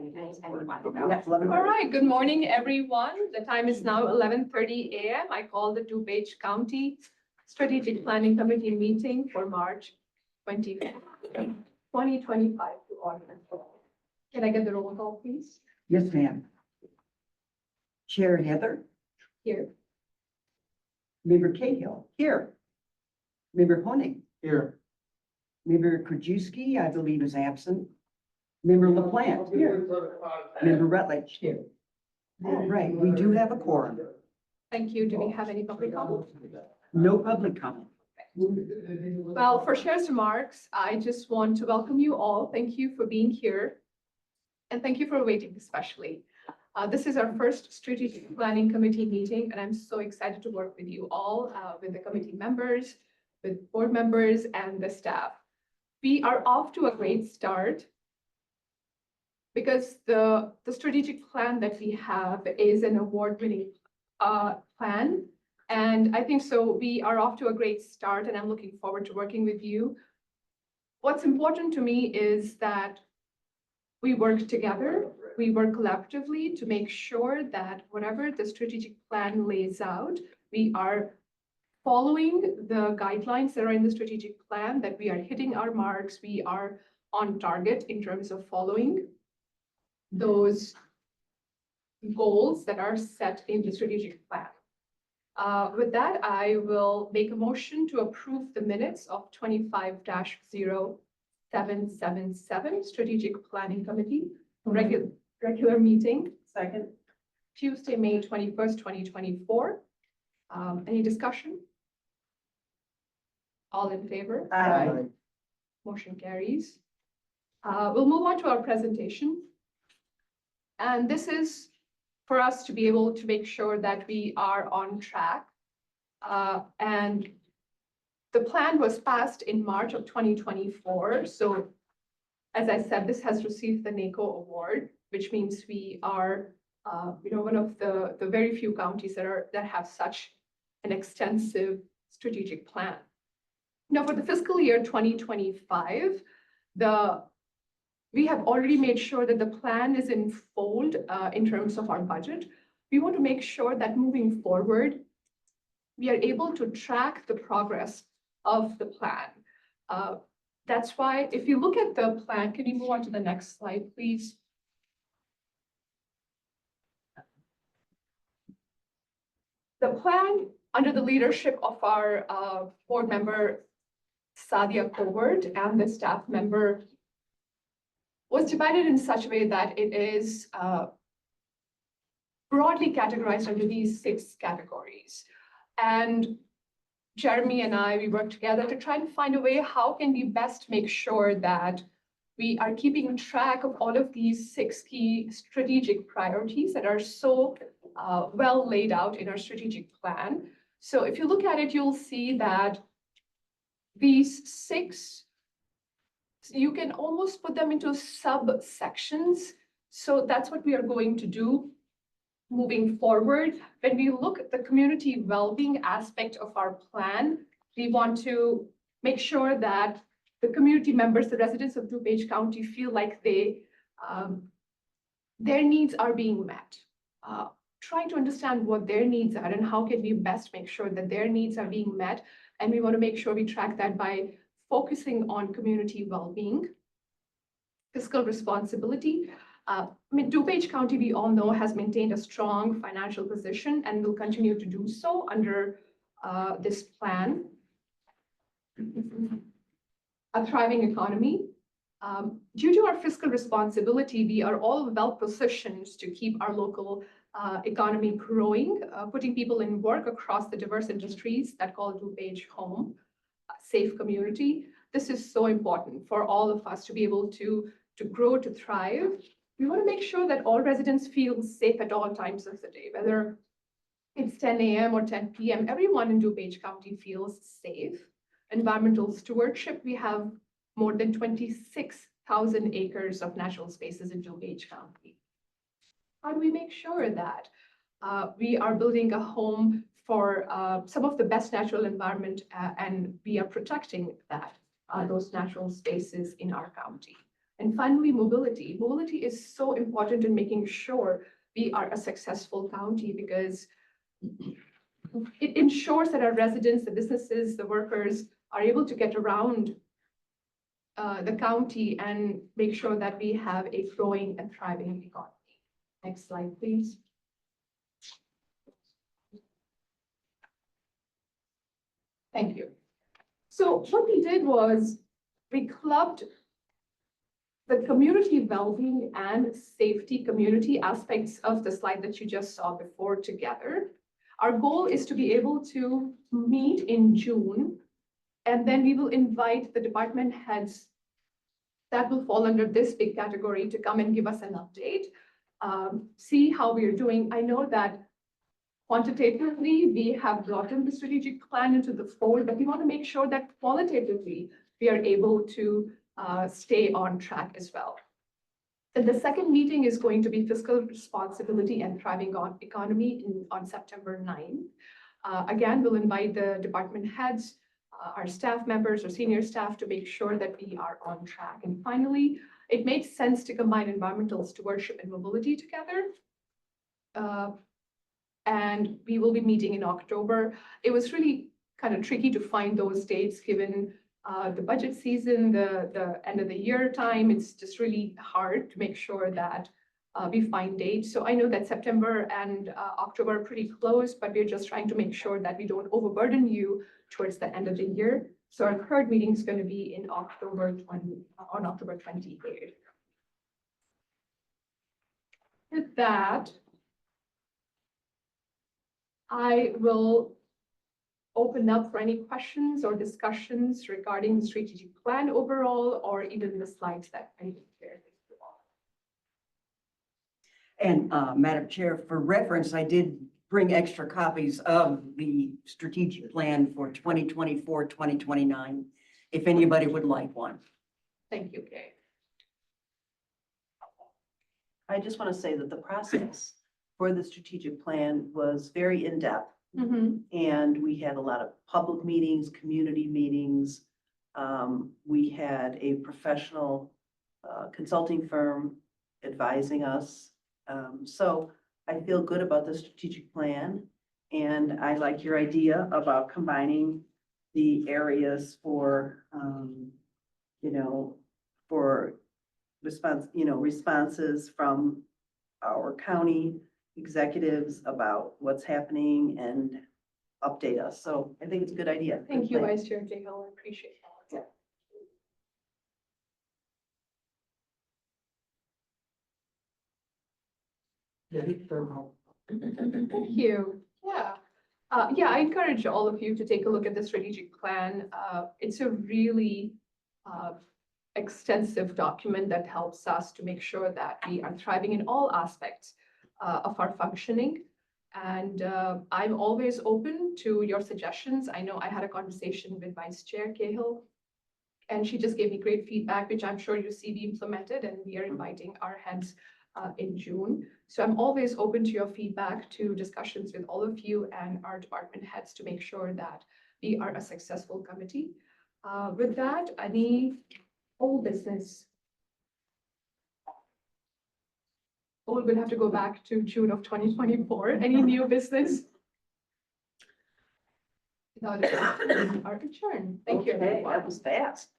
All right, good morning, everyone. The time is now 11:30 a.m. I call the DuPage County Strategic Planning Committee meeting for March 2025 to order. Can I get the roll call, please? Yes, ma'am. Chair Heather, Here. Member Cahill, here. Member Honig, Here. Member Krajewski, I believe is absent. Member LaPlante, here. Member Rutledge, here. All right, we do have a quorum. Thank you. Do we have any public comment? No public comment. Well, for Chair's remarks, I just want to welcome you all. Thank you for being here. And thank you for waiting, especially. This is our first strategic planning committee meeting, and I'm so excited to work with you all, with the committee members, with board members and the staff. We are off to a great start because the strategic plan that we have is an award-winning plan. And I think so we are off to a great start, and I'm looking forward to working with you. What's important to me is that we work together, we work collaboratively to make sure that whatever the strategic plan lays out, we are following the guidelines that are in the strategic plan, that we are hitting our marks, we are on target in terms of following those goals that are set in the strategic plan. With that, I will make a motion to approve the minutes of 25-0777 Strategic Planning Committee regular meeting. Second. Tuesday, May 21st, 2024. Any discussion? All in favor? Aye. Motion carries. We'll move on to our presentation. And this is for us to be able to make sure that we are on track. And the plan was passed in March of 2024. So as I said, this has received the NACO award, which means we are one of the very few counties that have such an extensive strategic plan. Now, for the fiscal year 2025, we have already made sure that the plan is in fold in terms of our budget. We want to make sure that moving forward, we are able to track the progress of the plan. That's why, if you look at the plan, can you move on to the next slide, please? The plan, under the leadership of our board member, Sadia Covert, and the staff member, was divided in such a way that it is broadly categorized under these 6 categories. And Jeremy and we worked together to try and find a way, how can we best make sure that we are keeping track of all of these 6 key strategic priorities that are so well laid out in our strategic plan. So if you look at it, you'll see that these 6, you can almost put them into subsections. So that's what we are going to do moving forward. When we look at the community well-being aspect of our plan, we want to make sure that the community members, the residents of DuPage County, feel like their needs are being met. Trying to understand what their needs are and how can we best make sure that their needs are being met. And we want to make sure we track that by focusing on community well-being, fiscal responsibility. DuPage County, we all know, has maintained a strong financial position and will continue to do so under this plan. A thriving economy. Due to our fiscal responsibility, we are all well positioned to keep our local economy growing, putting people in work across the diverse industries that call DuPage home, a safe community. This is so important for all of us to be able to grow, to thrive. We want to make sure that all residents feel safe at all times of the day, whether it's 10 a.m. or 10 p.m. Everyone in DuPage County feels safe. Environmental stewardship, we have more than 26,000 acres of natural spaces in DuPage County. How do we make sure that we are building a home for some of the best natural environment and we are protecting those natural spaces in our county? And finally, mobility. Mobility is so important in making sure we are a successful county because it ensures that our residents, the businesses, the workers are able to get around the county and make sure that we have a growing and thriving economy. Next slide, please. Thank you. So what we did was we clubbed the community well-being and safety community aspects of the slide that you just saw before together. Our goal is to be able to meet in June, and then we will invite the department heads that will fall under this big category to come and give us an update, see how we are doing. I know that quantitatively, we have brought in the strategic plan into the fold, but we want to make sure that qualitatively, we are able to stay on track as well. And the second meeting is going to be fiscal responsibility and thriving economy on September 9th. Again, we'll invite the department heads, our staff members or senior staff to make sure that we are on track. And finally, it makes sense to combine environmental stewardship and mobility together. And we will be meeting in October. It was really kind of tricky to find those dates given the budget season, the end of the year time. It's just really hard to make sure that we find dates. So I know that September and October are pretty close, but we're just trying to make sure that we don't overburden you towards the end of the year. So our third meeting is going to be in October 28th. With that, I will open up for any questions or discussions regarding the strategic plan overall, or even the slides that I shared with you all. And Madam Chair, for reference, I did bring extra copies of the strategic plan for 2024, 2029, if anybody would like one. Thank you, Kay. I just want to say that the process for the strategic plan was very in-depth. And we had a lot of public meetings, community meetings. We had a professional consulting firm advising us. So I feel good about the strategic plan. And I like your idea about combining the areas for, for responses from our county executives about what's happening and update us. So I think it's a good idea. Thank you, Vice Chair Cahill. I appreciate that. Thank you. Yeah. Yeah, I encourage all of you to take a look at the strategic plan. It's a really extensive document that helps us to make sure that we are thriving in all aspects of our functioning. And I'm always open to your suggestions. I know I had a conversation with Vice Chair Cahill, and she just gave me great feedback, which I'm sure you see be implemented, and we are inviting our heads in June. So I'm always open to your feedback, to discussions with all of you and our department heads to make sure that we are a successful committee. With that, any old business? Or we'll have to go back to June of 2024. Any new business? Are adjourned. Thank you, Okay, everyone. that was fast.